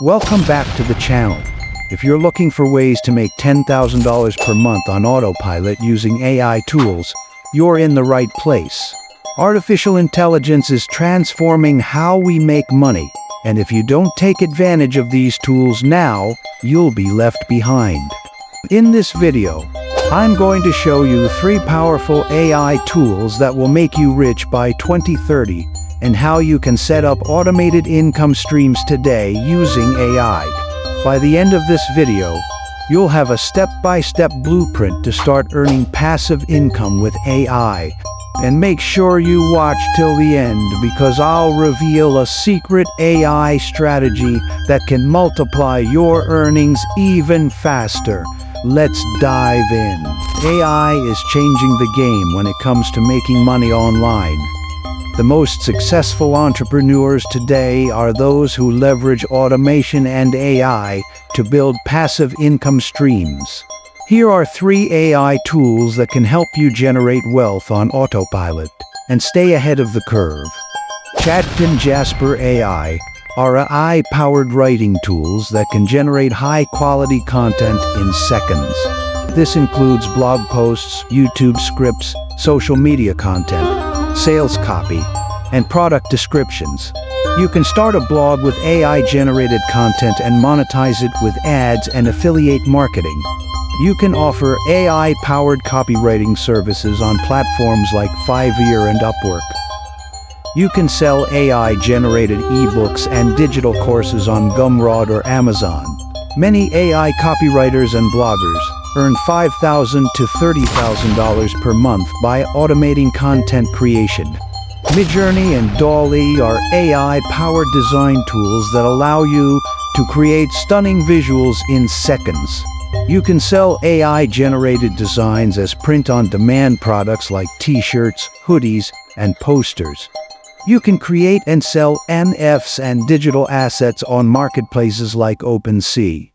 Welcome back to the channel. If you're looking for ways to make $10,000 per month on Autopilot using AI tools, you're in the right place. Artificial intelligence is transforming how we make money, and if you don't take advantage of these tools now, you'll be left behind. In this video, I'm going to show you 3 powerful AI tools that will make you rich by 2030 and how you can set up automated income streams today using AI. By the end of this video, you'll have a step-by-step blueprint to start earning passive income with AI. And make sure you watch till the end because I'll reveal a secret AI strategy that can multiply your earnings even faster. Let's dive in. AI is changing the game when it comes to making money online. The most successful entrepreneurs today are those who leverage automation and AI to build passive income streams. Here are 3 AI tools that can help you generate wealth on Autopilot and stay ahead of the curve. Chat and Jasper AI are AI-powered writing tools that can generate high-quality content in seconds. This includes blog posts, YouTube scripts, social media content, sales copy, and product descriptions. You can start a blog with AI-generated content and monetize it with ads and affiliate marketing. You can offer AI-powered copywriting services on platforms like Fiverr and Upwork. You can sell AI-generated ebooks and digital courses on Gumroad or Amazon. Many AI copywriters and bloggers earn $5,000 to $30,000 per month by automating content creation. Midjourney and DALL-E are AI-powered design tools that allow you to create stunning visuals in seconds. You can sell AI-generated designs as print-on-demand products like t-shirts, hoodies, and posters. You can create and sell NFTs and digital assets on marketplaces like OpenSea.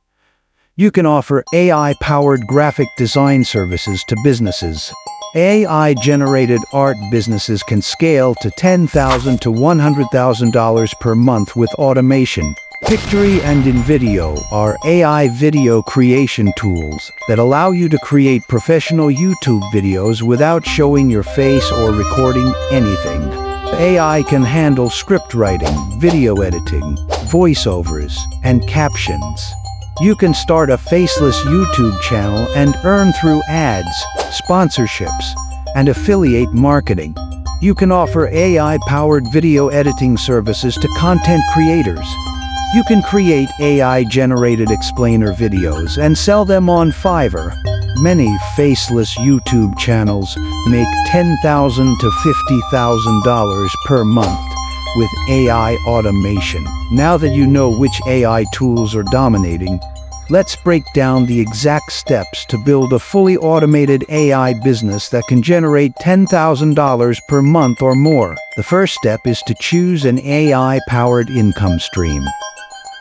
You can offer AI-powered graphic design services to businesses. AI-generated art businesses can scale to $10,000 to $100,000 per month with automation. Pictory and InVideo are AI video creation tools that allow you to create professional YouTube videos without showing your face or recording anything. AI can handle script writing, video editing, voiceovers, and captions. You can start a faceless YouTube channel and earn through ads, sponsorships, and affiliate marketing. You can offer AI-powered video editing services to content creators. You can create AI-generated explainer videos and sell them on Fiverr. Many faceless YouTube channels make $10,000 to $50,000 per month with AI automation. Now that you know which AI tools are dominating, let's break down the exact steps to build a fully automated AI business that can generate $10,000 per month or more. The first step is to choose an AI-powered income stream.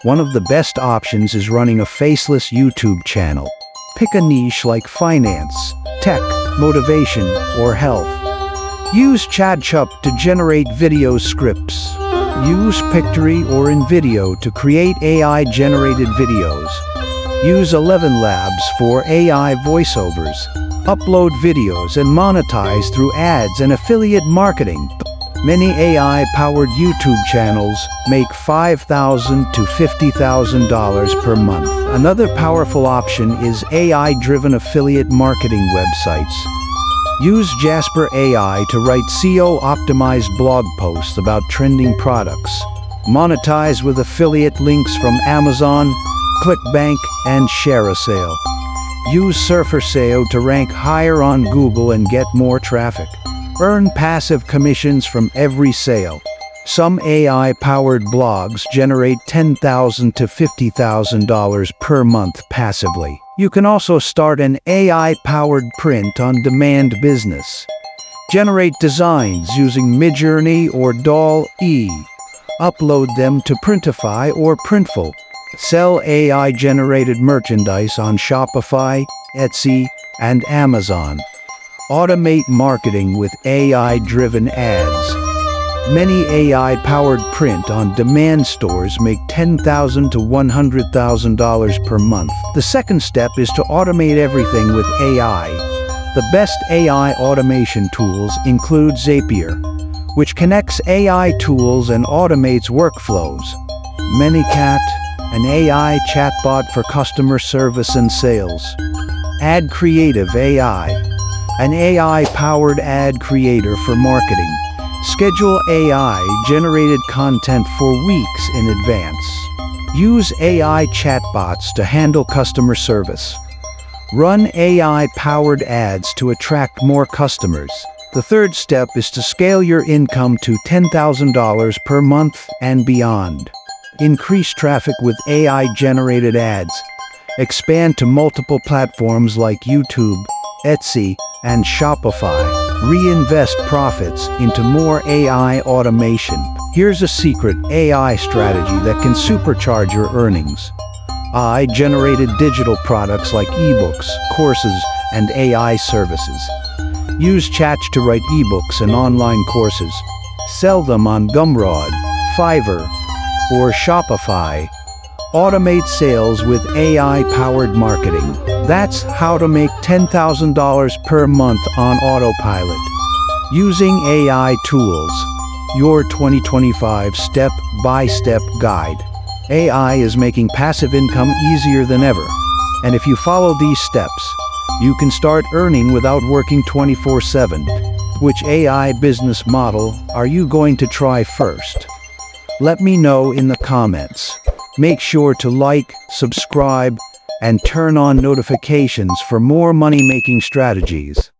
One of the best options is running a faceless YouTube channel. Pick a niche like finance, tech, motivation, or health. Use ChatShop to generate video scripts. Use Pictory or InVideo to create AI-generated videos. Use 11 Labs for AI voiceovers. Upload videos and monetize through ads and affiliate marketing. Many AI-powered YouTube channels make $5,000 to $50,000 per month. Another powerful option is AI-driven affiliate marketing websites. Use Jasper AI to write SEO-optimized blog posts about trending products. Monetize with affiliate links from Amazon, ClickBank, and ShareASale. Use Surfer SEO to rank higher on Google and get more traffic. Earn passive commissions from every sale. Some AI-powered blogs generate $10,000 to $50,000 per month passively. You can also start an AI-powered print-on-demand business. Generate designs using Midjourney or DALL-E. Upload them to Printify or Printful. Sell AI-generated merchandise on Shopify, Etsy, and Amazon. Automate marketing with AI-driven ads. Many AI-powered print-on-demand stores make $10,000 to $100,000 per month. The second step is to automate everything with AI. The best AI automation tools include Zapier, which connects AI tools and automates workflows. ManyCat, an AI chatbot for customer service and sales. Ad Creative AI, an AI-powered ad creator for marketing. Schedule AI-generated content for weeks in advance. Use AI chatbots to handle customer service. Run AI-powered ads to attract more customers. The third step is to scale your income to $10,000 per month and beyond. Increase traffic with AI-generated ads. Expand to multiple platforms like YouTube, Etsy, and Shopify. Reinvest profits into more AI automation. Here's a secret AI strategy that can supercharge your earnings. AI-generated digital products like ebooks, courses, and AI services. Use chats to write ebooks and online courses. Sell them on Gumroad, Fiverr, or Shopify. Automate sales with AI-powered marketing. That's how to make $10,000 per month on Autopilot. Using AI tools. Your 2025 step-by-step guide. AI is making passive income easier than ever. And if you follow these steps, you can start earning without working 24/7. Which AI business model are you going to try first? Let me know in the comments. Make sure to like, subscribe, and turn on notifications for more money-making strategies.